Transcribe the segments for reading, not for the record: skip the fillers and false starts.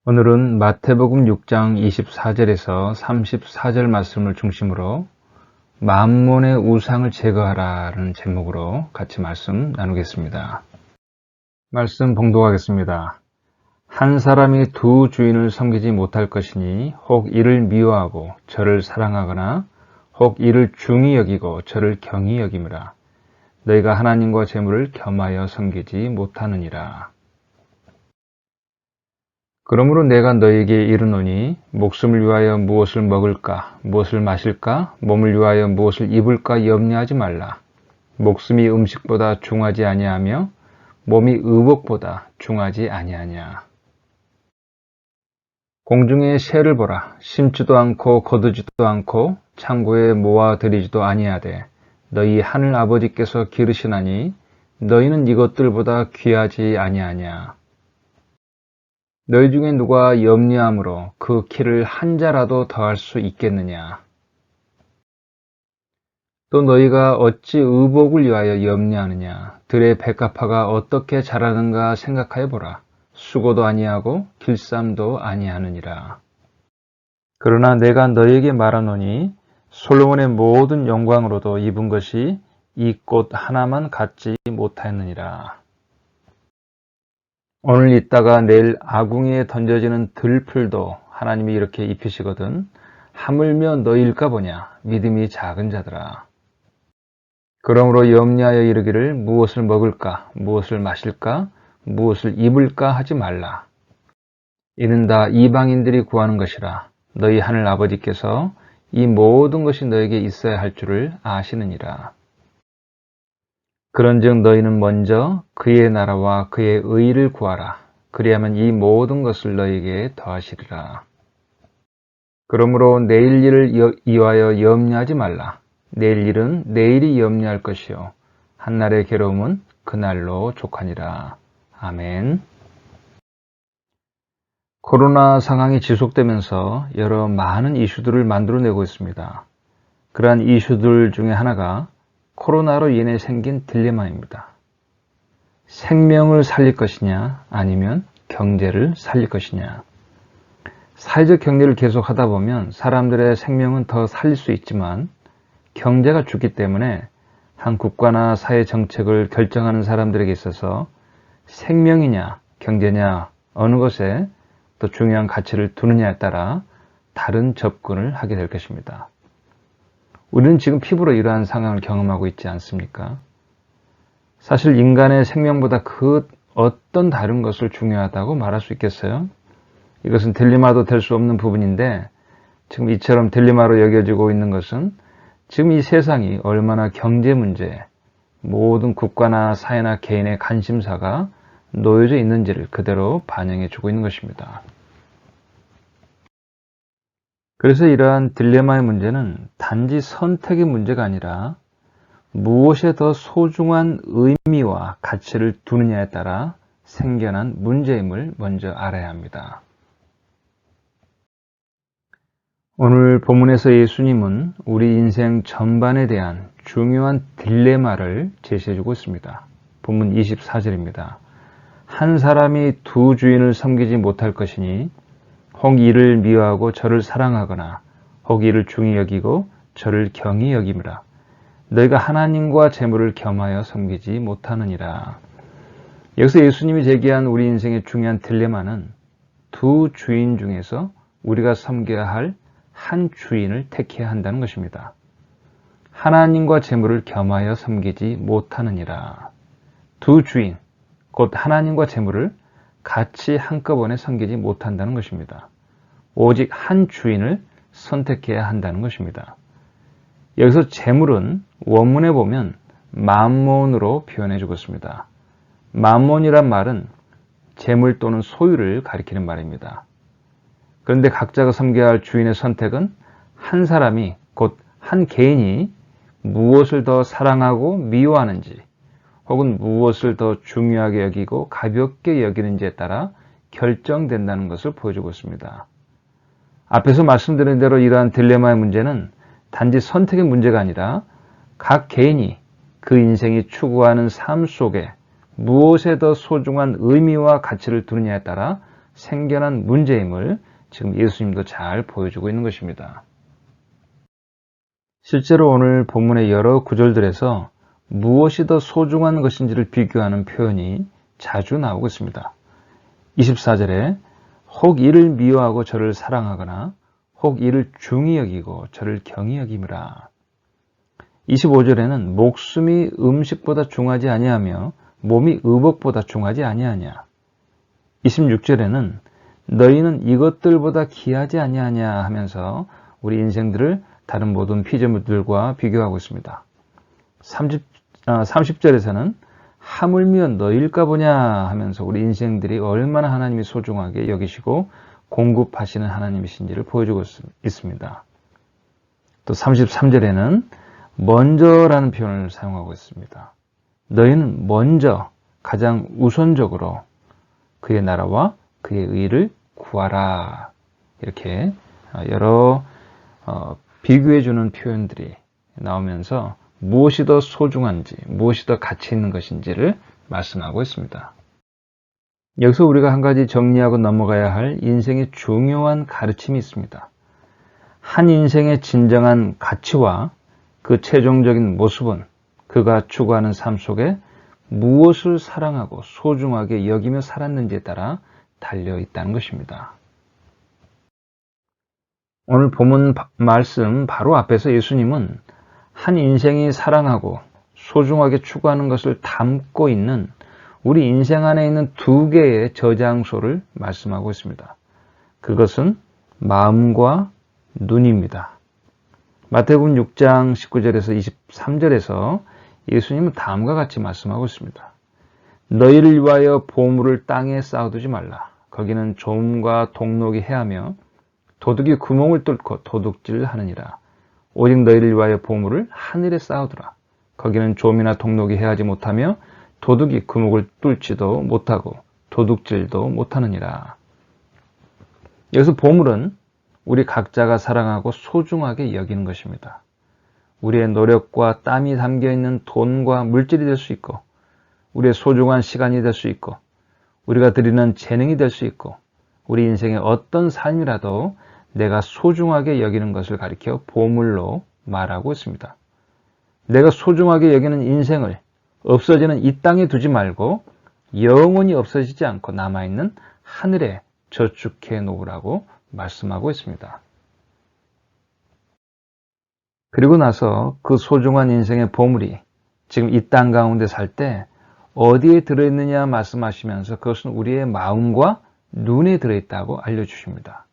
오늘은 마태복음 6장 24절에서 34절 말씀을 중심으로 만몬의 우상을 제거하라는 제목으로 같이 말씀 나누겠습니다. 말씀 봉독하겠습니다. 한 사람이 두 주인을 섬기지 못할 것이니 혹 이를 미워하고 저를 사랑하거나 혹 이를 중히 여기고 저를 경히 여김이라. 너희가 하나님과 재물을 겸하여 섬기지 못하느니라. 그러므로 내가 너희에게 이르노니 목숨을 위하여 무엇을 먹을까, 무엇을 마실까, 몸을 위하여 무엇을 입을까 염려하지 말라. 목숨이 음식보다 중하지 아니하며 몸이 의복보다 중하지 아니하냐. 공중의 새를 보라. 심지도 않고 거두지도 않고 창고에 모아들이지도 아니하되 너희 하늘 아버지께서 기르시나니 너희는 이것들보다 귀하지 아니하냐. 너희 중에 누가 염려함으로 그 키를 한 자라도 더할 수 있겠느냐. 또 너희가 어찌 의복을 위하여 염려하느냐. 들의 백합화가 어떻게 자라는가 생각하여 보라. 수고도 아니하고 길쌈도 아니하느니라. 그러나 내가 너희에게 말하노니 솔로몬의 모든 영광으로도 입은 것이 이 꽃 하나만 갖지 못하였느니라. 오늘 있다가 내일 아궁이에 던져지는 들풀도 하나님이 이렇게 입히시거든 하물며 너희일까 보냐. 믿음이 작은 자들아. 그러므로 염려하여 이르기를 무엇을 먹을까, 무엇을 마실까, 무엇을 입을까 하지 말라. 이는 다 이방인들이 구하는 것이라. 너희 하늘 아버지께서 이 모든 것이 너에게 있어야 할 줄을 아시느니라. 그런즉 너희는 먼저 그의 나라와 그의 의를 구하라. 그리하면 이 모든 것을 너희에게 더하시리라. 그러므로 내일 일을 이하여 염려하지 말라. 내일 일은 내일이 염려할 것이요 한날의 괴로움은 그날로 족하니라. 아멘. 코로나 상황이 지속되면서 여러 많은 이슈들을 만들어내고 있습니다. 그러한 이슈들 중에 하나가 코로나로 인해 생긴 딜레마입니다. 생명을 살릴 것이냐 아니면 경제를 살릴 것이냐. 사회적 격리를 계속하다 보면 사람들의 생명은 더 살릴 수 있지만 경제가 죽기 때문에 한 국가나 사회 정책을 결정하는 사람들에게 있어서 생명이냐 경제냐 어느 것에 더 중요한 가치를 두느냐에 따라 다른 접근을 하게 될 것입니다. 우리는 지금 피부로 이러한 상황을 경험하고 있지 않습니까? 사실 인간의 생명보다 그 어떤 다른 것을 중요하다고 말할 수 있겠어요? 이것은 딜레마도 될 수 없는 부분인데 지금 이처럼 딜레마로 여겨지고 있는 것은 지금 이 세상이 얼마나 경제 문제에 모든 국가나 사회나 개인의 관심사가 놓여져 있는지를 그대로 반영해 주고 있는 것입니다. 그래서 이러한 딜레마의 문제는 단지 선택의 문제가 아니라 무엇에 더 소중한 의미와 가치를 두느냐에 따라 생겨난 문제임을 먼저 알아야 합니다. 오늘 본문에서 예수님은 우리 인생 전반에 대한 중요한 딜레마를 제시해주고 있습니다. 본문 24절입니다. 한 사람이 두 주인을 섬기지 못할 것이니 혹 이를 미워하고 저를 사랑하거나 혹 이를 중히 여기고 저를 경히 여김이라. 너희가 하나님과 재물을 겸하여 섬기지 못하느니라. 여기서 예수님이 제기한 우리 인생의 중요한 딜레마는 두 주인 중에서 우리가 섬겨야 할 한 주인을 택해야 한다는 것입니다. 하나님과 재물을 겸하여 섬기지 못하느니라. 두 주인, 곧 하나님과 재물을 같이 한꺼번에 섬기지 못한다는 것입니다. 오직 한 주인을 선택해야 한다는 것입니다. 여기서 재물은 원문에 보면 만몬으로 표현해 주고 있습니다. 만몬이란 말은 재물 또는 소유를 가리키는 말입니다. 그런데 각자가 섬겨야 할 주인의 선택은 한 사람이 곧 한 개인이 무엇을 더 사랑하고 미워하는지 혹은 무엇을 더 중요하게 여기고 가볍게 여기는지에 따라 결정된다는 것을 보여주고 있습니다. 앞에서 말씀드린 대로 이러한 딜레마의 문제는 단지 선택의 문제가 아니라 각 개인이 그 인생이 추구하는 삶 속에 무엇에 더 소중한 의미와 가치를 두느냐에 따라 생겨난 문제임을 지금 예수님도 잘 보여주고 있는 것입니다. 실제로 오늘 본문의 여러 구절들에서 무엇이 더 소중한 것인지를 비교하는 표현이 자주 나오고 있습니다. 24절에 혹 이를 미워하고 저를 사랑하거나 혹 이를 중히 여기고 저를 경히 여김이라. 25절에는 목숨이 음식보다 중하지 아니하며 몸이 의복보다 중하지 아니하냐. 26절에는 너희는 이것들보다 귀하지 아니하냐 하면서 우리 인생들을 다른 모든 피조물들과 비교하고 있습니다. 30절에서는 하물며 너희일까 보냐 하면서 우리 인생들이 얼마나 하나님이 소중하게 여기시고 공급하시는 하나님이신지를 보여주고 있습니다. 또 33절에는 먼저라는 표현을 사용하고 있습니다. 너희는 먼저 가장 우선적으로 그의 나라와 그의 의를 구하라. 이렇게 여러 비교해주는 표현들이 나오면서 무엇이 더 소중한지, 무엇이 더 가치 있는 것인지를 말씀하고 있습니다. 여기서 우리가 한 가지 정리하고 넘어가야 할 인생의 중요한 가르침이 있습니다. 한 인생의 진정한 가치와 그 최종적인 모습은 그가 추구하는 삶 속에 무엇을 사랑하고 소중하게 여기며 살았는지에 따라 달려 있다는 것입니다. 오늘 본문 말씀 바로 앞에서 예수님은 한 인생이 사랑하고 소중하게 추구하는 것을 담고 있는 우리 인생 안에 있는 두 개의 저장소를 말씀하고 있습니다. 그것은 마음과 눈입니다. 마태복음 6장 19절에서 23절에서 예수님은 다음과 같이 말씀하고 있습니다. 너희를 위하여 보물을 땅에 쌓아두지 말라. 거기는 좀과 동록이 해하며 도둑이 구멍을 뚫고 도둑질하느니라. 오직 너희를 위하여 보물을 하늘에 쌓아두라. 거기는 좀이나 동록이 해하지 못하며 도둑이 구멍을 뚫지도 못하고 도둑질도 못하느니라. 여기서 보물은 우리 각자가 사랑하고 소중하게 여기는 것입니다. 우리의 노력과 땀이 담겨있는 돈과 물질이 될 수 있고 우리의 소중한 시간이 될 수 있고 우리가 드리는 재능이 될 수 있고 우리 인생의 어떤 삶이라도 내가 소중하게 여기는 것을 가리켜 보물로 말하고 있습니다. 내가 소중하게 여기는 인생을 없어지는 이 땅에 두지 말고 영원히 없어지지 않고 남아있는 하늘에 저축해 놓으라고 말씀하고 있습니다. 그리고 나서 그 소중한 인생의 보물이 지금 이 땅 가운데 살 때 어디에 들어있느냐 말씀하시면서 그것은 우리의 마음과 눈에 들어있다고 알려주십니다.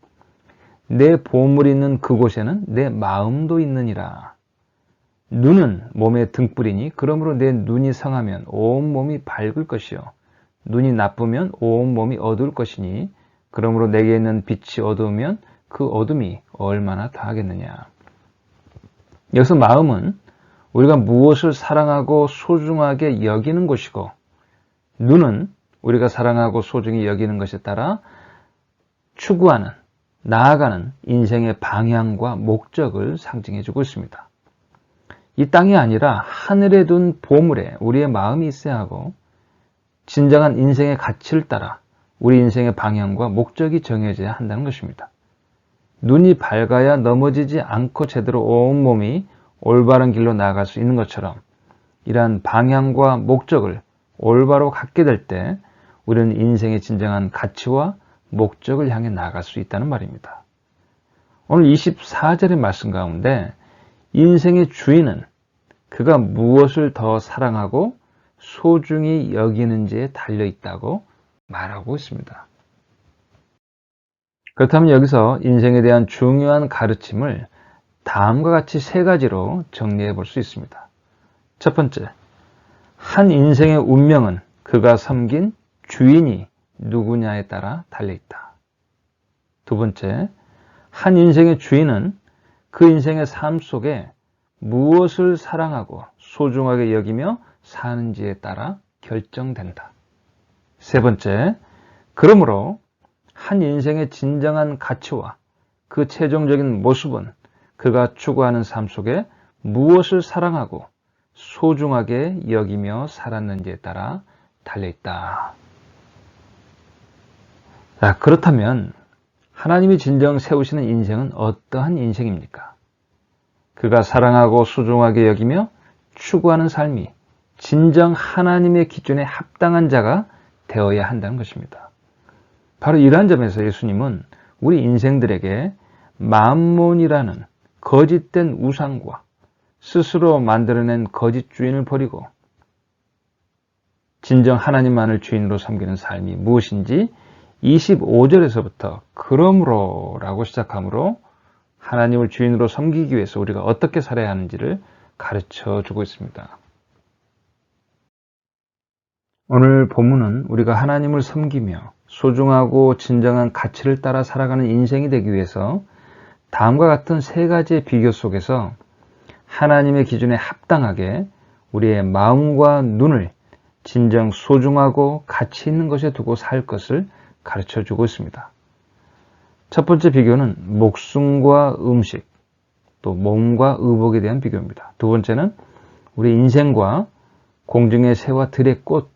내 보물이 있는 그곳에는 내 마음도 있느니라. 눈은 몸의 등불이니 그러므로 내 눈이 성하면 온 몸이 밝을 것이요 눈이 나쁘면 온 몸이 어두울 것이니 그러므로 내게 있는 빛이 어두우면 그 어둠이 얼마나 더하겠느냐. 여기서 마음은 우리가 무엇을 사랑하고 소중하게 여기는 것이고 눈은 우리가 사랑하고 소중히 여기는 것에 따라 추구하는, 나아가는 인생의 방향과 목적을 상징해 주고 있습니다. 이 땅이 아니라 하늘에 둔 보물에 우리의 마음이 있어야 하고 진정한 인생의 가치를 따라 우리 인생의 방향과 목적이 정해져야 한다는 것입니다. 눈이 밝아야 넘어지지 않고 제대로 온몸이 올바른 길로 나아갈 수 있는 것처럼 이러한 방향과 목적을 올바로 갖게 될 때 우리는 인생의 진정한 가치와 목적을 향해 나아갈 수 있다는 말입니다. 오늘 24절의 말씀 가운데 인생의 주인은 그가 무엇을 더 사랑하고 소중히 여기는지에 달려있다고 말하고 있습니다. 그렇다면 여기서 인생에 대한 중요한 가르침을 다음과 같이 세 가지로 정리해 볼 수 있습니다. 첫 번째, 한 인생의 운명은 그가 섬긴 주인이 누구냐에 따라 달려있다. 두 번째, 한 인생의 주인은 그 인생의 삶 속에 무엇을 사랑하고 소중하게 여기며 사는지에 따라 결정된다. 세 번째, 그러므로 한 인생의 진정한 가치와 그 최종적인 모습은 그가 추구하는 삶 속에 무엇을 사랑하고 소중하게 여기며 살았는지에 따라 달려있다. 자, 그렇다면 하나님이 진정 세우시는 인생은 어떠한 인생입니까? 그가 사랑하고 소중하게 여기며 추구하는 삶이 진정 하나님의 기준에 합당한 자가 되어야 한다는 것입니다. 바로 이러한 점에서 예수님은 우리 인생들에게 만몬이라는 거짓된 우상과 스스로 만들어낸 거짓 주인을 버리고 진정 하나님만을 주인으로 섬기는 삶이 무엇인지 25절에서부터 그러므로 라고 시작하므로 하나님을 주인으로 섬기기 위해서 우리가 어떻게 살아야 하는지를 가르쳐 주고 있습니다. 오늘 본문은 우리가 하나님을 섬기며 소중하고 진정한 가치를 따라 살아가는 인생이 되기 위해서 다음과 같은 세 가지의 비교 속에서 하나님의 기준에 합당하게 우리의 마음과 눈을 진정 소중하고 가치 있는 것에 두고 살 것을 가르쳐 주고 있습니다. 첫 번째 비교는 목숨과 음식, 또 몸과 의복에 대한 비교입니다. 두 번째는 우리 인생과 공중의 새와 들의 꽃,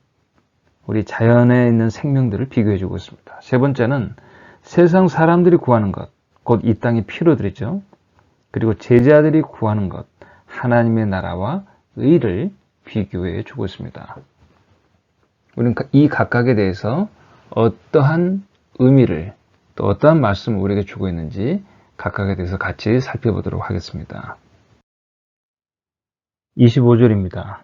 우리 자연에 있는 생명들을 비교해 주고 있습니다. 세 번째는 세상 사람들이 구하는 것, 곧 이 땅의 피로들이죠. 그리고 제자들이 구하는 것, 하나님의 나라와 의를 비교해 주고 있습니다. 우리는 이 각각에 대해서 어떠한 의미를 또 어떠한 말씀을 우리에게 주고 있는지 각각에 대해서 같이 살펴보도록 하겠습니다. 25절입니다.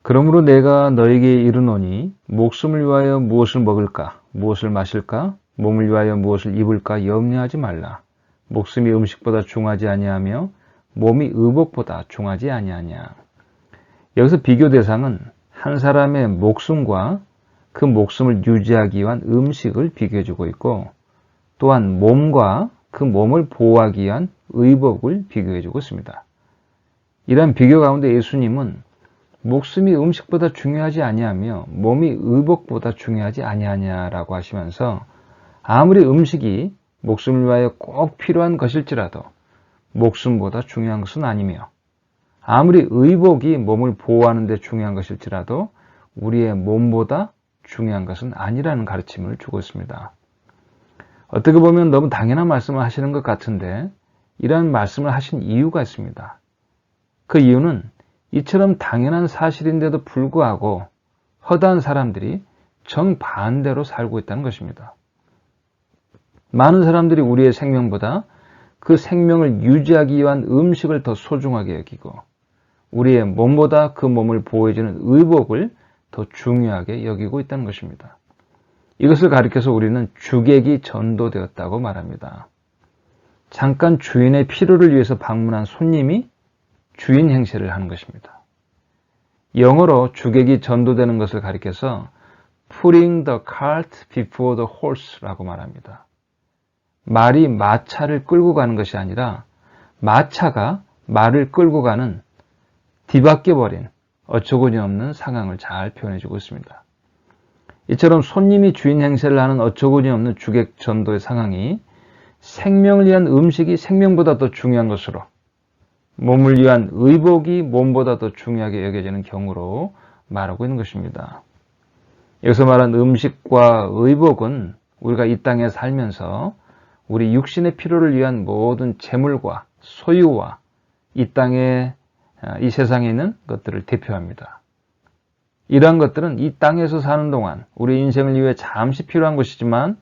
그러므로 내가 너에게 이르노니 목숨을 위하여 무엇을 먹을까, 무엇을 마실까, 몸을 위하여 무엇을 입을까 염려하지 말라. 목숨이 음식보다 중하지 아니하며 몸이 의복보다 중하지 아니하냐. 여기서 비교 대상은 한 사람의 목숨과 그 목숨을 유지하기 위한 음식을 비교해주고 있고 또한 몸과 그 몸을 보호하기 위한 의복을 비교해주고 있습니다. 이러한 비교 가운데 예수님은 목숨이 음식보다 중요하지 아니하며 몸이 의복보다 중요하지 아니하냐라고 하시면서 아무리 음식이 목숨을 위하여 꼭 필요한 것일지라도 목숨보다 중요한 것은 아니며 아무리 의복이 몸을 보호하는 데 중요한 것일지라도 우리의 몸보다 중요한 것은 아니라는 가르침을 주고 있습니다. 어떻게 보면 너무 당연한 말씀을 하시는 것 같은데 이러한 말씀을 하신 이유가 있습니다. 그 이유는 이처럼 당연한 사실인데도 불구하고 허다한 사람들이 정반대로 살고 있다는 것입니다. 많은 사람들이 우리의 생명보다 그 생명을 유지하기 위한 음식을 더 소중하게 여기고 우리의 몸보다 그 몸을 보호해주는 의복을 더 중요하게 여기고 있다는 것입니다. 이것을 가리켜서 우리는 주객이 전도되었다고 말합니다. 잠깐 주인의 필요를 위해서 방문한 손님이 주인 행세를 하는 것입니다. 영어로 주객이 전도되는 것을 가리켜서 putting the cart before the horse라고 말합니다. 말이 마차를 끌고 가는 것이 아니라 마차가 말을 끌고 가는 뒤바뀌어버린 어처구니 없는 상황을 잘 표현해주고 있습니다. 이처럼 손님이 주인 행세를 하는 어처구니 없는 주객 전도의 상황이 생명을 위한 음식이 생명보다 더 중요한 것으로 몸을 위한 의복이 몸보다 더 중요하게 여겨지는 경우로 말하고 있는 것입니다. 여기서 말한 음식과 의복은 우리가 이 땅에 살면서 우리 육신의 필요를 위한 모든 재물과 소유와 이 땅에 이 세상에 있는 것들을 대표합니다. 이러한 것들은 이 땅에서 사는 동안 우리 인생을 위해 잠시 필요한 것이지만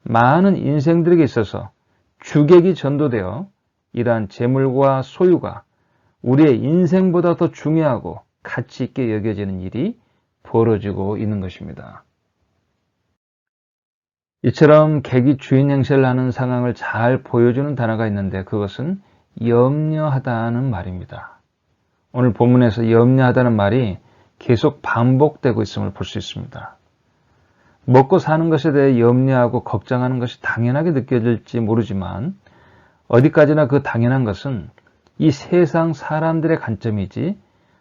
많은 인생들에게 있어서 주객이 전도되어 이러한 재물과 소유가 우리의 인생보다 더 중요하고 가치 있게 여겨지는 일이 벌어지고 있는 것입니다. 이처럼 객이 주인 행세를 하는 상황을 잘 보여주는 단어가 있는데 그것은 염려하다는 말입니다. 오늘 본문에서 염려하다는 말이 계속 반복되고 있음을 볼 수 있습니다. 먹고 사는 것에 대해 염려하고 걱정하는 것이 당연하게 느껴질지 모르지만 어디까지나 그 당연한 것은 이 세상 사람들의 관점이지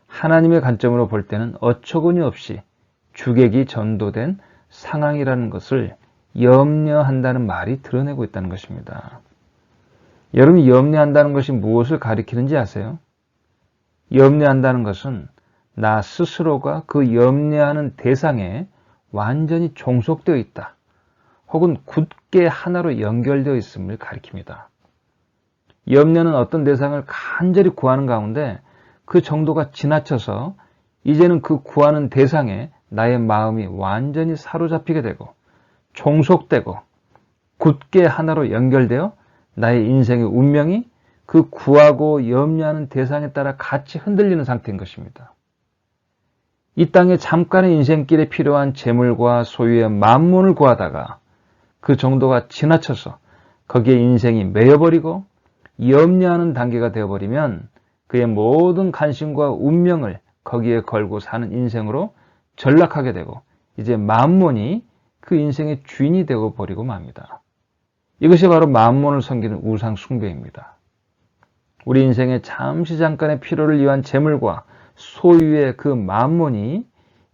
하나님의 관점으로 볼 때는 어처구니 없이 주객이 전도된 상황이라는 것을 염려한다는 말이 드러내고 있다는 것입니다. 여러분이 염려한다는 것이 무엇을 가리키는지 아세요? 염려한다는 것은 나 스스로가 그 염려하는 대상에 완전히 종속되어 있다. 혹은 굳게 하나로 연결되어 있음을 가리킵니다. 염려는 어떤 대상을 간절히 구하는 가운데 그 정도가 지나쳐서 이제는 그 구하는 대상에 나의 마음이 완전히 사로잡히게 되고 종속되고 굳게 하나로 연결되어 나의 인생의 운명이 그 구하고 염려하는 대상에 따라 같이 흔들리는 상태인 것입니다. 이 땅의 잠깐의 인생길에 필요한 재물과 소유의 만문을 구하다가 그 정도가 지나쳐서 거기에 인생이 매여버리고 염려하는 단계가 되어버리면 그의 모든 관심과 운명을 거기에 걸고 사는 인생으로 전락하게 되고 이제 만문이 그 인생의 주인이 되어 버리고 맙니다. 이것이 바로 만문을 섬기는 우상 숭배입니다. 우리 인생의 잠시 잠깐의 필요를 위한 재물과 소유의 그 만문이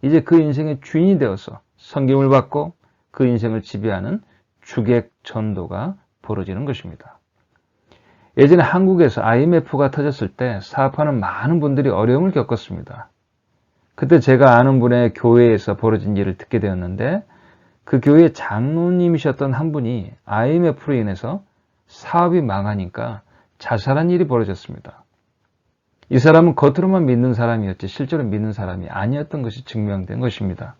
이제 그 인생의 주인이 되어서 섬김을 받고 그 인생을 지배하는 주객 전도가 벌어지는 것입니다. 예전에 한국에서 IMF가 터졌을 때 사업하는 많은 분들이 어려움을 겪었습니다. 그때 제가 아는 분의 교회에서 벌어진 일을 듣게 되었는데 그 교회 장로님이셨던 한 분이 IMF로 인해서 사업이 망하니까 자살한 일이 벌어졌습니다. 이 사람은 겉으로만 믿는 사람이었지 실제로 믿는 사람이 아니었던 것이 증명된 것입니다.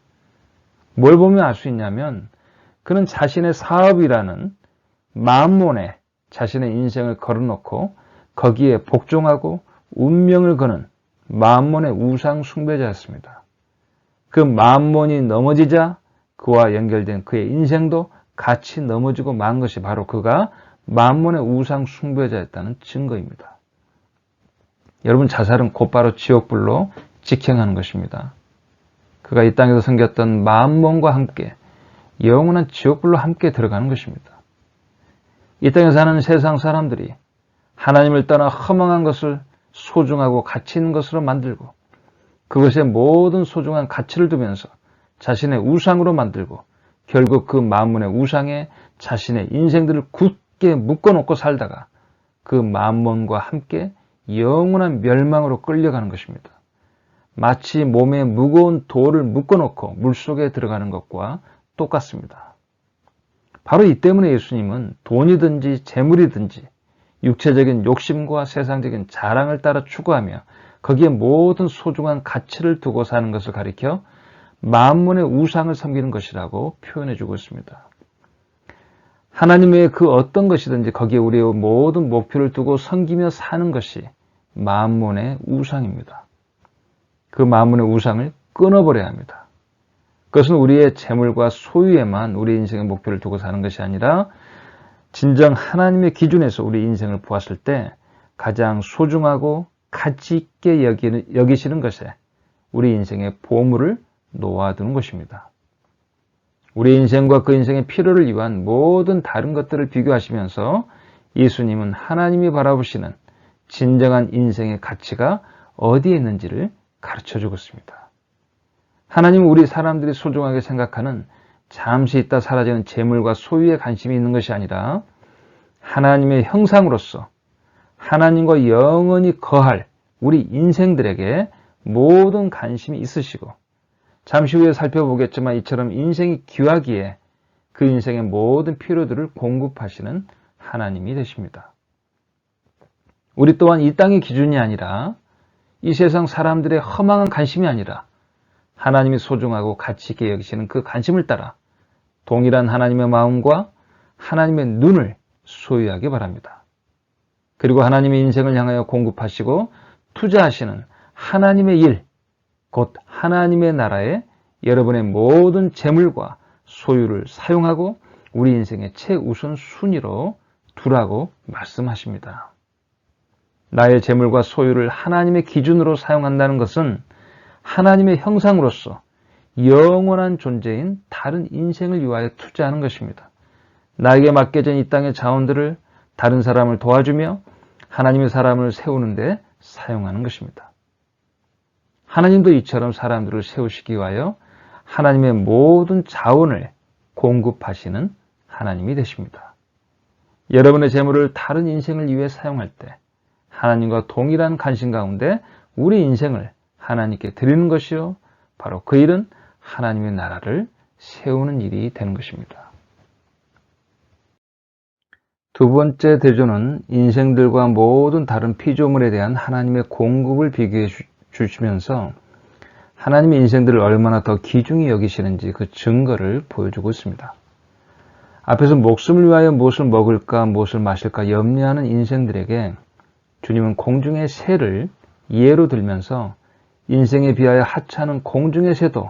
뭘 보면 알 수 있냐면 그는 자신의 사업이라는 만몬에 자신의 인생을 걸어놓고 거기에 복종하고 운명을 거는 만몬의 우상 숭배자였습니다. 그 만몬이 넘어지자 그와 연결된 그의 인생도 같이 넘어지고 만 것이 바로 그가 만몬의 우상 숭배자였다는 증거입니다. 여러분, 자살은 곧바로 지옥불로 직행하는 것입니다. 그가 이 땅에서 섬겼던 만몬과 함께 영원한 지옥불로 함께 들어가는 것입니다. 이 땅에 사는 세상 사람들이 하나님을 떠나 허망한 것을 소중하고 가치 있는 것으로 만들고 그것에 모든 소중한 가치를 두면서 자신의 우상으로 만들고 결국 그 만문의 우상에 자신의 인생들을 굳게 묶어놓고 살다가 그 만문과 함께 영원한 멸망으로 끌려가는 것입니다. 마치 몸에 무거운 돌을 묶어놓고 물속에 들어가는 것과 똑같습니다. 바로 이 때문에 예수님은 돈이든지 재물이든지 육체적인 욕심과 세상적인 자랑을 따라 추구하며 거기에 모든 소중한 가치를 두고 사는 것을 가리켜 만문의 우상을 섬기는 것이라고 표현해주고 있습니다. 하나님 외에 그 어떤 것이든지 거기에 우리의 모든 목표를 두고 섬기며 사는 것이 만문의 우상입니다. 그 만문의 우상을 끊어버려야 합니다. 그것은 우리의 재물과 소유에만 우리 인생의 목표를 두고 사는 것이 아니라 진정 하나님의 기준에서 우리 인생을 보았을 때 가장 소중하고 가치 있게 여기시는 것에 우리 인생의 보물을 놓아두는 것입니다. 우리 인생과 그 인생의 필요를 위한 모든 다른 것들을 비교하시면서 예수님은 하나님이 바라보시는 진정한 인생의 가치가 어디에 있는지를 가르쳐주고 있습니다. 하나님은 우리 사람들이 소중하게 생각하는 잠시 있다 사라지는 재물과 소유에 관심이 있는 것이 아니라 하나님의 형상으로서 하나님과 영원히 거할 우리 인생들에게 모든 관심이 있으시고 잠시 후에 살펴보겠지만 이처럼 인생이 귀하기에 그 인생의 모든 필요들을 공급하시는 하나님이 되십니다. 우리 또한 이 땅의 기준이 아니라 이 세상 사람들의 허망한 관심이 아니라 하나님이 소중하고 가치 있게 여기시는 그 관심을 따라 동일한 하나님의 마음과 하나님의 눈을 소유하기 바랍니다. 그리고 하나님의 인생을 향하여 공급하시고 투자하시는 하나님의 일, 곧 하나님의 나라에 여러분의 모든 재물과 소유를 사용하고 우리 인생의 최우선 순위로 두라고 말씀하십니다. 나의 재물과 소유를 하나님의 기준으로 사용한다는 것은 하나님의 형상으로서 영원한 존재인 다른 인생을 위하여 투자하는 것입니다. 나에게 맡겨진 이 땅의 자원들을 다른 사람을 도와주며 하나님의 사람을 세우는 데 사용하는 것입니다. 하나님도 이처럼 사람들을 세우시기 위하여 하나님의 모든 자원을 공급하시는 하나님이 되십니다. 여러분의 재물을 다른 인생을 위해 사용할 때 하나님과 동일한 관심 가운데 우리 인생을 하나님께 드리는 것이요 바로 그 일은 하나님의 나라를 세우는 일이 되는 것입니다. 두 번째 대조는 인생들과 모든 다른 피조물에 대한 하나님의 공급을 비교해 주시면서 하나님의 인생들을 얼마나 더 귀중히 여기시는지 그 증거를 보여주고 있습니다. 앞에서 목숨을 위하여 무엇을 먹을까 무엇을 마실까 염려하는 인생들에게 주님은 공중의 새를 예로 들면서 인생에 비하여 하찮은 공중의 새도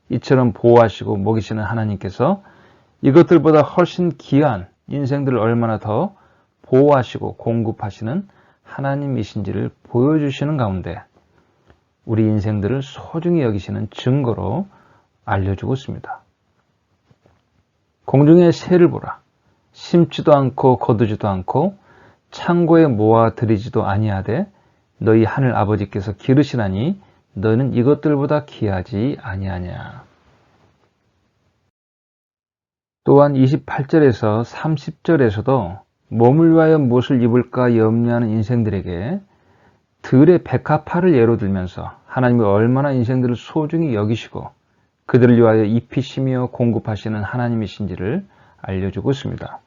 이처럼 보호하시고 먹이시는 하나님께서 이것들보다 훨씬 귀한 인생들을 얼마나 더 보호하시고 공급하시는 하나님이신지를 보여주시는 가운데 우리 인생들을 소중히 여기시는 증거로 알려주고 있습니다. 공중의 새를 보라. 심지도 않고 거두지도 않고 창고에 모아들이지도 아니하되 너희 하늘 아버지께서 기르시나니 너는 이것들보다 귀하지 아니하냐. 또한 28절에서 30절에서도 몸을 위하여 무엇을 입을까 염려하는 인생들에게 들의 백합화를 예로 들면서 하나님이 얼마나 인생들을 소중히 여기시고 그들을 위하여 입히시며 공급하시는 하나님이신지를 알려주고 있습니다.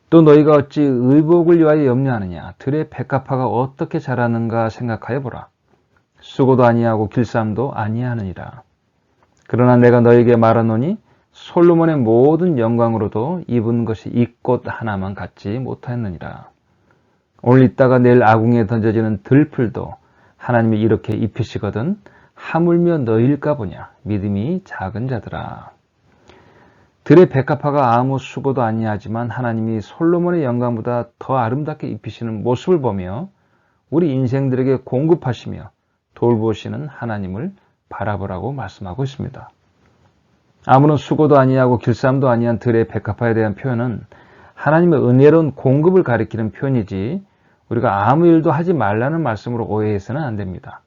또 너희가 어찌 의복을 위하여 염려하느냐. 들의 백합화가 어떻게 자라는가 생각하여 보라. 수고도 아니하고 길쌈도 아니하느니라. 그러나 내가 너에게 말하노니 솔로몬의 모든 영광으로도 입은 것이 이 꽃 하나만 갖지 못하였느니라. 오늘 있다가 내일 아궁이에 던져지는 들풀도 하나님이 이렇게 입히시거든 하물며 너희일까 보냐. 믿음이 작은 자들아. 들의 백합화가 아무 수고도 아니하지만 하나님이 솔로몬의 영광보다 더 아름답게 입히시는 모습을 보며 우리 인생들에게 공급하시며 돌보시는 하나님을 바라보라고 말씀하고 있습니다. 아무런 수고도 아니하고 길쌈도 아니한 들의 백합화에 대한 표현은 하나님의 은혜로운 공급을 가리키는 표현이지 우리가 아무 일도 하지 말라는 말씀으로 오해해서는 안 됩니다.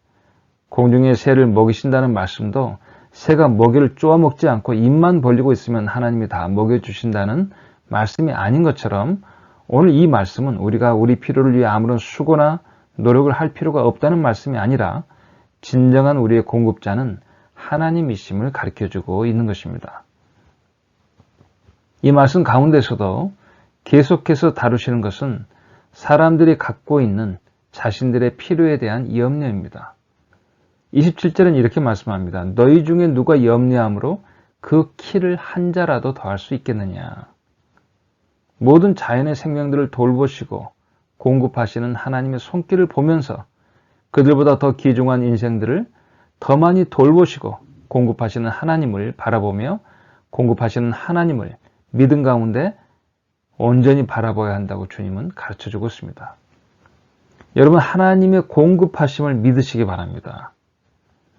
공중의 새를 먹이신다는 말씀도 새가 먹이를 쪼아 먹지 않고 입만 벌리고 있으면 하나님이 다 먹여주신다는 말씀이 아닌 것처럼 오늘 이 말씀은 우리가 우리 필요를 위해 아무런 수고나 노력을 할 필요가 없다는 말씀이 아니라 진정한 우리의 공급자는 하나님이심을 가르쳐주고 있는 것입니다. 이 말씀 가운데서도 계속해서 다루시는 것은 사람들이 갖고 있는 자신들의 필요에 대한 염려입니다. 27절은 이렇게 말씀합니다. 너희 중에 누가 염려함으로 그 키를 한 자라도 더할 수 있겠느냐. 모든 자연의 생명들을 돌보시고 공급하시는 하나님의 손길을 보면서 그들보다 더 귀중한 인생들을 더 많이 돌보시고 공급하시는 하나님을 바라보며 공급하시는 하나님을 믿음 가운데 온전히 바라봐야 한다고 주님은 가르쳐주고 있습니다. 여러분 하나님의 공급하심을 믿으시기 바랍니다.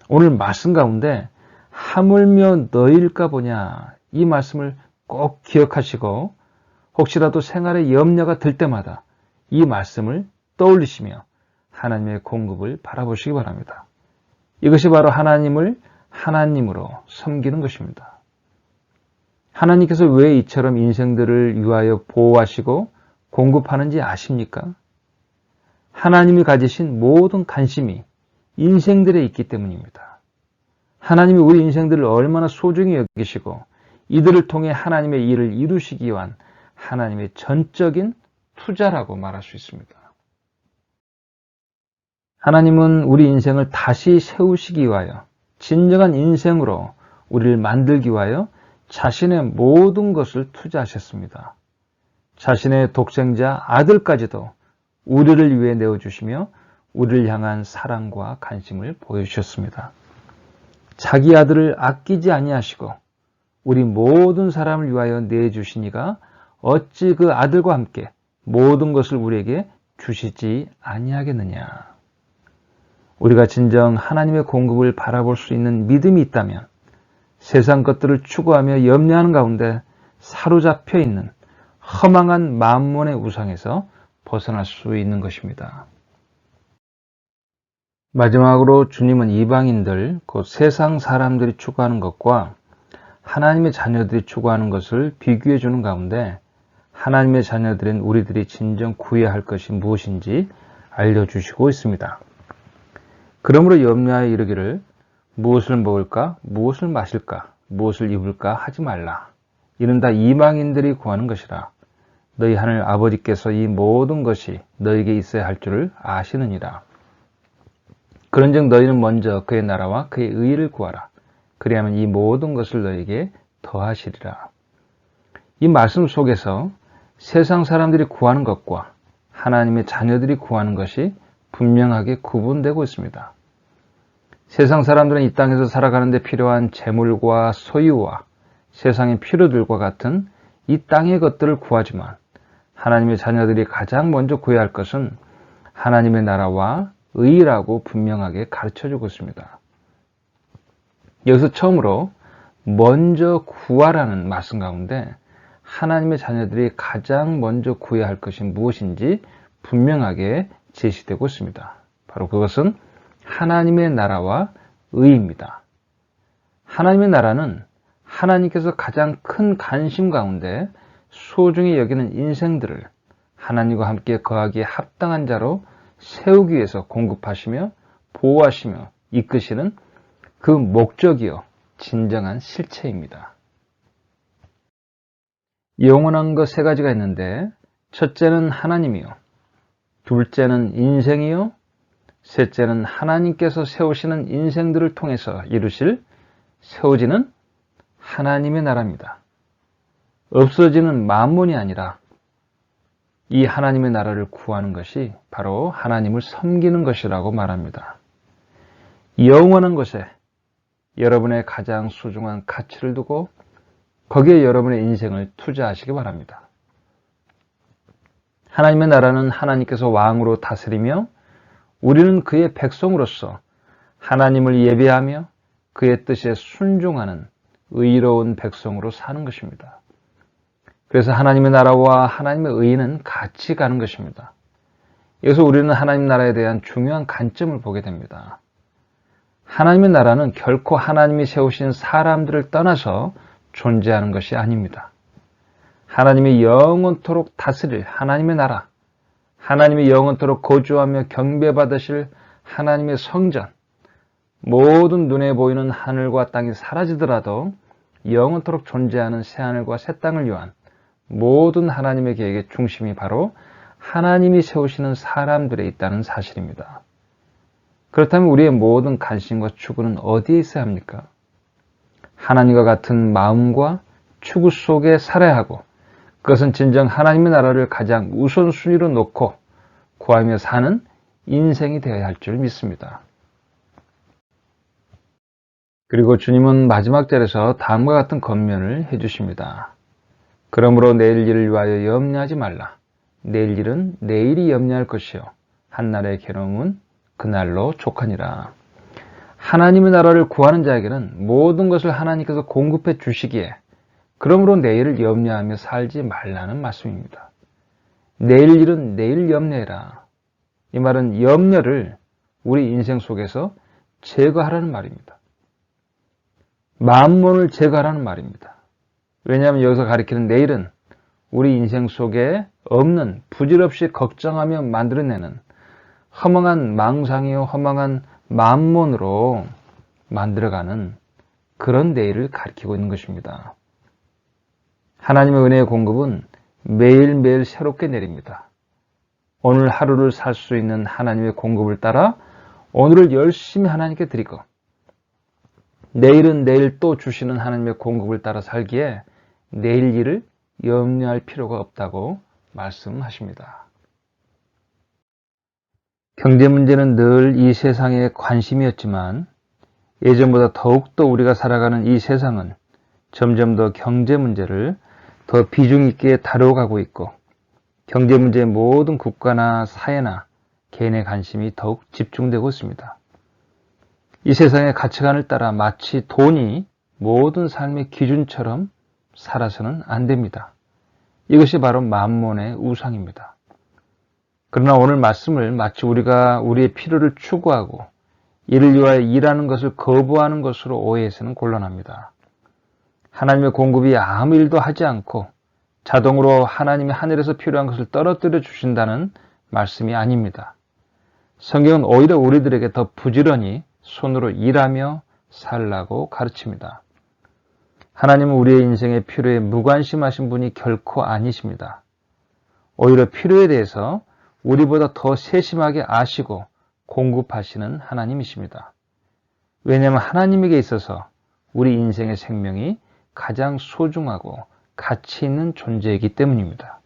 오늘 말씀 가운데 하물며 너희일까 보냐 이 말씀을 꼭 기억하시고 혹시라도 생활에 염려가 들 때마다 이 말씀을 떠올리시며 하나님의 공급을 바라보시기 바랍니다. 이것이 바로 하나님을 하나님으로 섬기는 것입니다. 하나님께서 왜 이처럼 인생들을 위하여 보호하시고 공급하는지 아십니까? 하나님이 가지신 모든 관심이 인생들에 있기 때문입니다. 하나님이 우리 인생들을 얼마나 소중히 여기시고 이들을 통해 하나님의 일을 이루시기 위한 하나님의 전적인 투자라고 말할 수 있습니다. 하나님은 우리 인생을 다시 세우시기 위하여 진정한 인생으로 우리를 만들기 위하여 자신의 모든 것을 투자하셨습니다. 자신의 독생자 아들까지도 우리를 위해 내어주시며 우리를 향한 사랑과 관심을 보여주셨습니다. 자기 아들을 아끼지 아니하시고 우리 모든 사람을 위하여 내주시니가 어찌 그 아들과 함께 모든 것을 우리에게 주시지 아니하겠느냐. 우리가 진정 하나님의 공급을 바라볼 수 있는 믿음이 있다면 세상 것들을 추구하며 염려하는 가운데 사로잡혀 있는 허망한 만몬의 우상에서 벗어날 수 있는 것입니다. 마지막으로 주님은 이방인들, 곧 세상 사람들이 추구하는 것과 하나님의 자녀들이 추구하는 것을 비교해 주는 가운데 하나님의 자녀들인 우리들이 진정 구해야 할 것이 무엇인지 알려주시고 있습니다. 그러므로 염려하여 이르기를 무엇을 먹을까, 무엇을 마실까, 무엇을 입을까 하지 말라. 이는 다 이방인들이 구하는 것이라. 너희 하늘 아버지께서 이 모든 것이 너희에게 있어야 할 줄을 아시느니라. 그런즉 너희는 먼저 그의 나라와 그의 의를 구하라. 그리하면 이 모든 것을 너희에게 더하시리라. 이 말씀 속에서 세상 사람들이 구하는 것과 하나님의 자녀들이 구하는 것이 분명하게 구분되고 있습니다. 세상 사람들은 이 땅에서 살아가는 데 필요한 재물과 소유와 세상의 필요들과 같은 이 땅의 것들을 구하지만 하나님의 자녀들이 가장 먼저 구해야 할 것은 하나님의 나라와 의라고 분명하게 가르쳐주고 있습니다. 여기서 처음으로 먼저 구하라는 말씀 가운데 하나님의 자녀들이 가장 먼저 구해야 할 것이 무엇인지 분명하게 제시되고 있습니다. 바로 그것은 하나님의 나라와 의입니다. 하나님의 나라는 하나님께서 가장 큰 관심 가운데 소중히 여기는 인생들을 하나님과 함께 거하기에 합당한 자로 세우기 위해서 공급하시며 보호하시며 이끄시는 그 목적이요 진정한 실체입니다. 영원한 것 세 가지가 있는데 첫째는 하나님이요, 둘째는 인생이요, 셋째는 하나님께서 세우시는 인생들을 통해서 이루실 세워지는 하나님의 나라입니다. 없어지는 만몬이 아니라 이 하나님의 나라를 구하는 것이 바로 하나님을 섬기는 것이라고 말합니다. 영원한 것에 여러분의 가장 소중한 가치를 두고 거기에 여러분의 인생을 투자하시기 바랍니다. 하나님의 나라는 하나님께서 왕으로 다스리며 우리는 그의 백성으로서 하나님을 예배하며 그의 뜻에 순종하는 의로운 백성으로 사는 것입니다. 그래서 하나님의 나라와 하나님의 의는 같이 가는 것입니다. 여기서 우리는 하나님 나라에 대한 중요한 관점을 보게 됩니다. 하나님의 나라는 결코 하나님이 세우신 사람들을 떠나서 존재하는 것이 아닙니다. 하나님이 영원토록 다스릴 하나님의 나라, 하나님이 영원토록 거주하며 경배받으실 하나님의 성전, 모든 눈에 보이는 하늘과 땅이 사라지더라도 영원토록 존재하는 새하늘과 새 땅을 위한 모든 하나님의 계획의 중심이 바로 하나님이 세우시는 사람들에 있다는 사실입니다. 그렇다면 우리의 모든 관심과 추구는 어디에 있어야 합니까? 하나님과 같은 마음과 추구 속에 살아야 하고 그것은 진정 하나님의 나라를 가장 우선순위로 놓고 구하며 사는 인생이 되어야 할 줄 믿습니다. 그리고 주님은 마지막 절에서 다음과 같은 권면을 해주십니다. 그러므로 내일 일을 위하여 염려하지 말라. 내일 일은 내일이 염려할 것이요 한날의 괴로움은 그날로 족하니라. 하나님의 나라를 구하는 자에게는 모든 것을 하나님께서 공급해 주시기에 그러므로 내일을 염려하며 살지 말라는 말씀입니다. 내일 일은 내일 염려해라. 이 말은 염려를 우리 인생 속에서 제거하라는 말입니다. 만몬을 제거하라는 말입니다. 왜냐하면 여기서 가리키는 내일은 우리 인생 속에 없는 부질없이 걱정하며 만들어내는 허망한 망상이요 허망한 만몬으로 만들어가는 그런 내일을 가리키고 있는 것입니다. 하나님의 은혜의 공급은 매일매일 새롭게 내립니다. 오늘 하루를 살 수 있는 하나님의 공급을 따라 오늘을 열심히 하나님께 드리고 내일은 내일 또 주시는 하나님의 공급을 따라 살기에 내일 일을 염려할 필요가 없다고 말씀하십니다. 경제 문제는 늘 이 세상의 관심이었지만 예전보다 더욱더 우리가 살아가는 이 세상은 점점 더 경제 문제를 더 비중 있게 다뤄가고 있고 경제 문제의 모든 국가나 사회나 개인의 관심이 더욱 집중되고 있습니다. 이 세상의 가치관을 따라 마치 돈이 모든 삶의 기준처럼 살아서는 안 됩니다. 이것이 바로 만몬의 우상입니다. 그러나 오늘 말씀을 마치 우리가 우리의 필요를 추구하고 이를 위하여 일하는 것을 거부하는 것으로 오해해서는 곤란합니다. 하나님의 공급이 아무 일도 하지 않고 자동으로 하나님이 하늘에서 필요한 것을 떨어뜨려 주신다는 말씀이 아닙니다. 성경은 오히려 우리들에게 더 부지런히 손으로 일하며 살라고 가르칩니다. 하나님은 우리의 인생의 필요에 무관심하신 분이 결코 아니십니다. 오히려 필요에 대해서 우리보다 더 세심하게 아시고 공급하시는 하나님이십니다. 왜냐하면 하나님에게 있어서 우리 인생의 생명이 가장 소중하고 가치 있는 존재이기 때문입니다.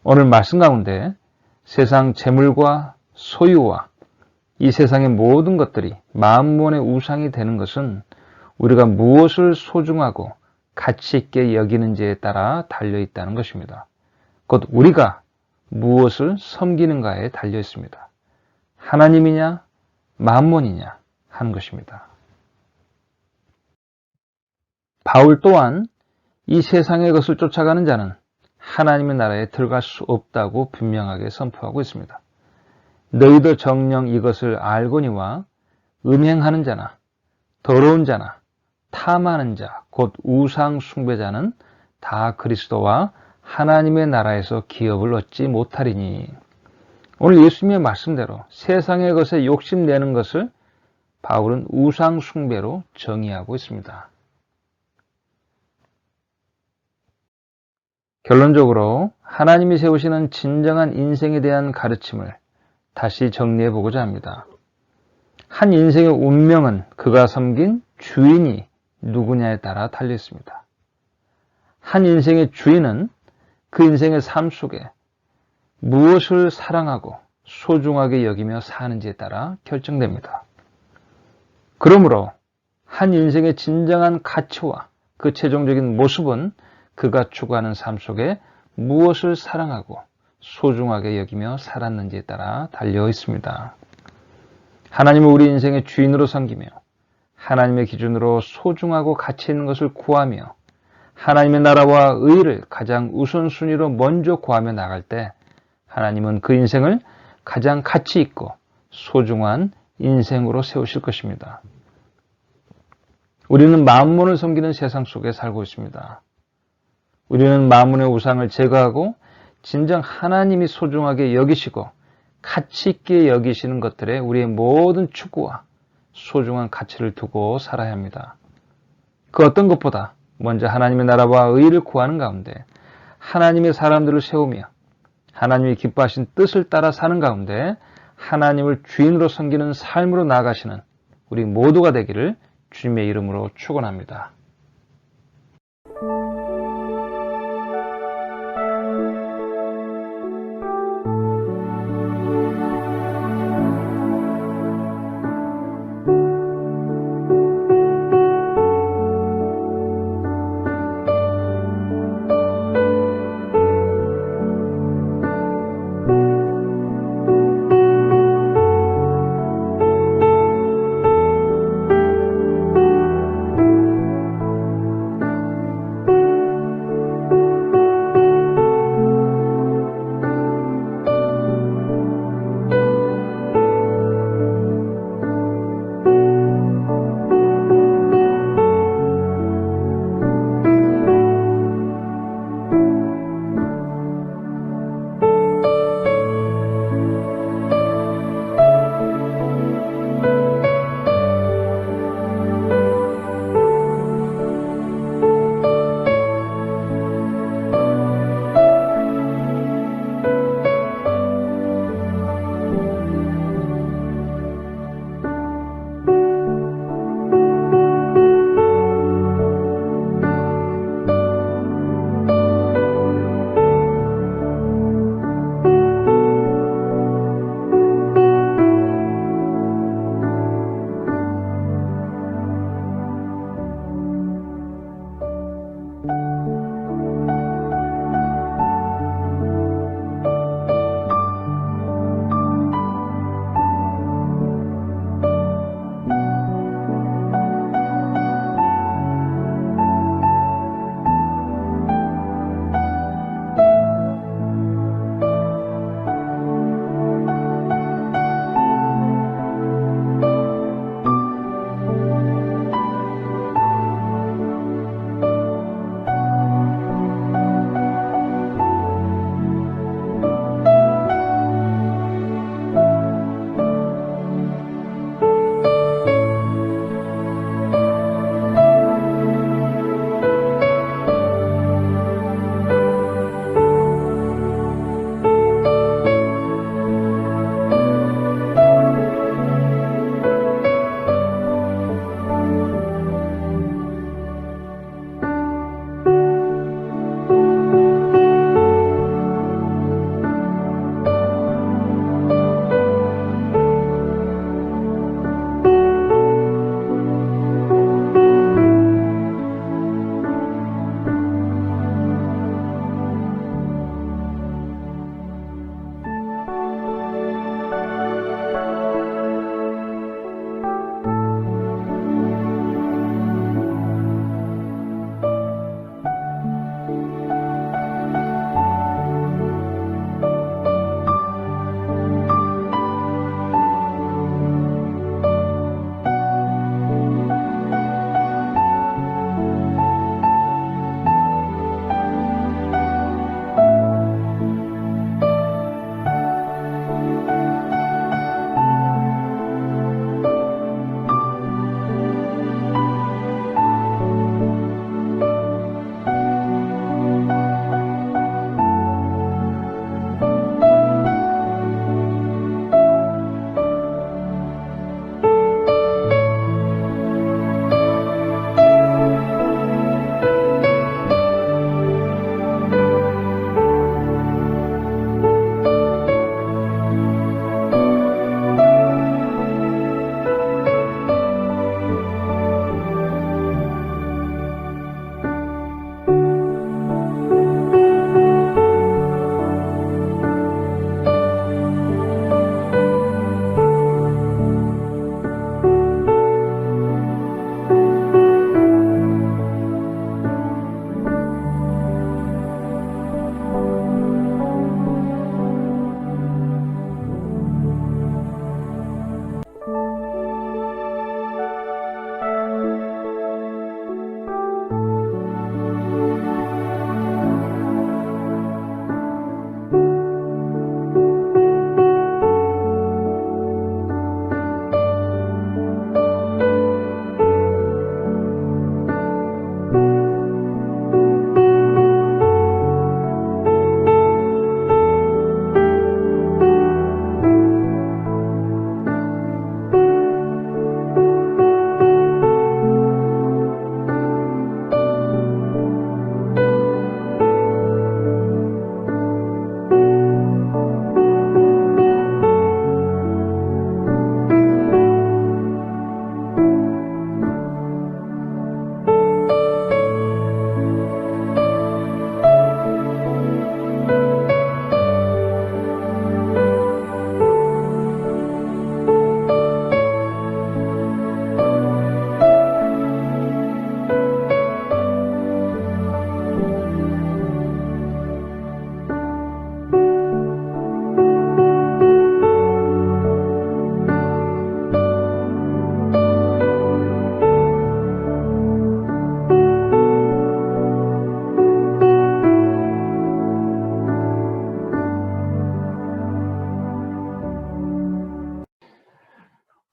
오늘 말씀 가운데 세상 재물과 소유와 이 세상의 모든 것들이 만몬의 우상이 되는 것은 우리가 무엇을 소중하고 가치 있게 여기는지에 따라 달려 있다는 것입니다. 곧 우리가 무엇을 섬기는가에 달려 있습니다. 하나님이냐 만몬이냐 하는 것입니다. 바울 또한 이 세상의 것을 쫓아가는 자는 하나님의 나라에 들어갈 수 없다고 분명하게 선포하고 있습니다. 너희도 정녕 이것을 알거니와 음행하는 자나 더러운 자나 탐하는 자 곧 우상 숭배자는 다 그리스도와 하나님의 나라에서 기업을 얻지 못하리니. 오늘 예수님의 말씀대로 세상의 것에 욕심내는 것을 바울은 우상 숭배로 정의하고 있습니다. 결론적으로 하나님이 세우시는 진정한 인생에 대한 가르침을 다시 정리해 보고자 합니다. 한 인생의 운명은 그가 섬긴 주인이 누구냐에 따라 달려 있습니다. 한 인생의 주인은 그 인생의 삶 속에 무엇을 사랑하고 소중하게 여기며 사는지에 따라 결정됩니다. 그러므로 한 인생의 진정한 가치와 그 최종적인 모습은 그가 추구하는 삶 속에 무엇을 사랑하고 소중하게 여기며 살았는지에 따라 달려 있습니다. 하나님은 우리 인생의 주인으로 섬기며 하나님의 기준으로 소중하고 가치 있는 것을 구하며 하나님의 나라와 의를 가장 우선순위로 먼저 구하며 나갈 때 하나님은 그 인생을 가장 가치 있고 소중한 인생으로 세우실 것입니다. 우리는 만몬을 섬기는 세상 속에 살고 있습니다. 우리는 만몬의 우상을 제거하고 진정 하나님이 소중하게 여기시고 가치 있게 여기시는 것들에 우리의 모든 추구와 소중한 가치를 두고 살아야 합니다. 그 어떤 것보다 먼저 하나님의 나라와 의를 구하는 가운데 하나님의 사람들을 세우며 하나님이 기뻐하신 뜻을 따라 사는 가운데 하나님을 주인으로 섬기는 삶으로 나아가시는 우리 모두가 되기를 주님의 이름으로 축원합니다.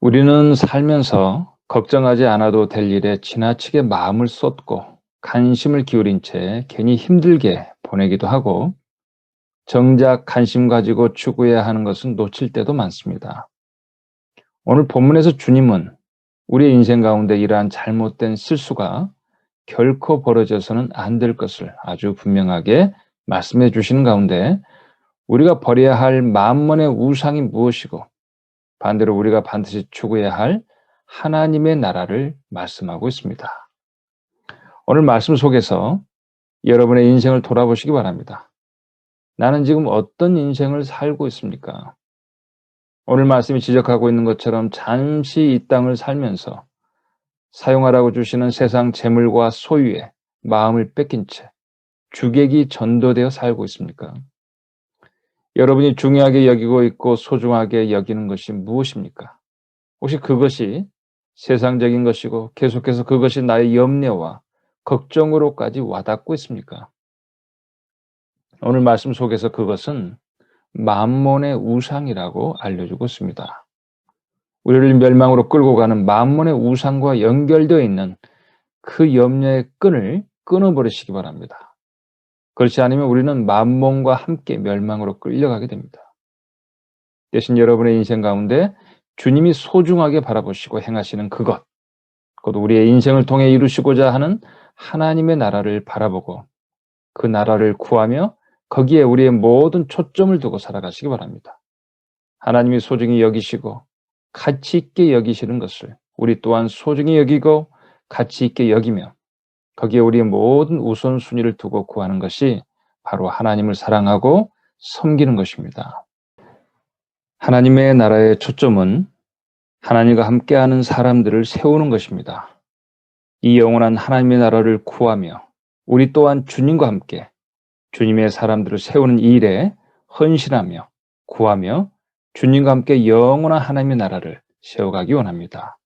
우리는 살면서 걱정하지 않아도 될 일에 지나치게 마음을 쏟고 관심을 기울인 채 괜히 힘들게 보내기도 하고 정작 관심 가지고 추구해야 하는 것은 놓칠 때도 많습니다. 오늘 본문에서 주님은 우리의 인생 가운데 이러한 잘못된 실수가 결코 벌어져서는 안 될 것을 아주 분명하게 말씀해 주시는 가운데 우리가 버려야 할 만몬의 우상이 무엇이고 반대로 우리가 반드시 추구해야 할 하나님의 나라를 말씀하고 있습니다. 오늘 말씀 속에서 여러분의 인생을 돌아보시기 바랍니다. 나는 지금 어떤 인생을 살고 있습니까? 오늘 말씀이 지적하고 있는 것처럼 잠시 이 땅을 살면서 사용하라고 주시는 세상 재물과 소유에 마음을 뺏긴 채 주객이 전도되어 살고 있습니까? 여러분이 중요하게 여기고 있고 소중하게 여기는 것이 무엇입니까? 혹시 그것이 세상적인 것이고 계속해서 그것이 나의 염려와 걱정으로까지 와닿고 있습니까? 오늘 말씀 속에서 그것은 만몬의 우상이라고 알려주고 있습니다. 우리를 멸망으로 끌고 가는 만몬의 우상과 연결되어 있는 그 염려의 끈을 끊어버리시기 바랍니다. 그렇지 않으면 우리는 만몬과 함께 멸망으로 끌려가게 됩니다. 대신 여러분의 인생 가운데 주님이 소중하게 바라보시고 행하시는 그것, 곧 우리의 인생을 통해 이루시고자 하는 하나님의 나라를 바라보고 그 나라를 구하며 거기에 우리의 모든 초점을 두고 살아가시기 바랍니다. 하나님이 소중히 여기시고 가치 있게 여기시는 것을 우리 또한 소중히 여기고 가치 있게 여기며 거기에 우리의 모든 우선순위를 두고 구하는 것이 바로 하나님을 사랑하고 섬기는 것입니다. 하나님의 나라의 초점은 하나님과 함께하는 사람들을 세우는 것입니다. 이 영원한 하나님의 나라를 구하며 우리 또한 주님과 함께 주님의 사람들을 세우는 일에 헌신하며 구하며 주님과 함께 영원한 하나님의 나라를 세워가기 원합니다.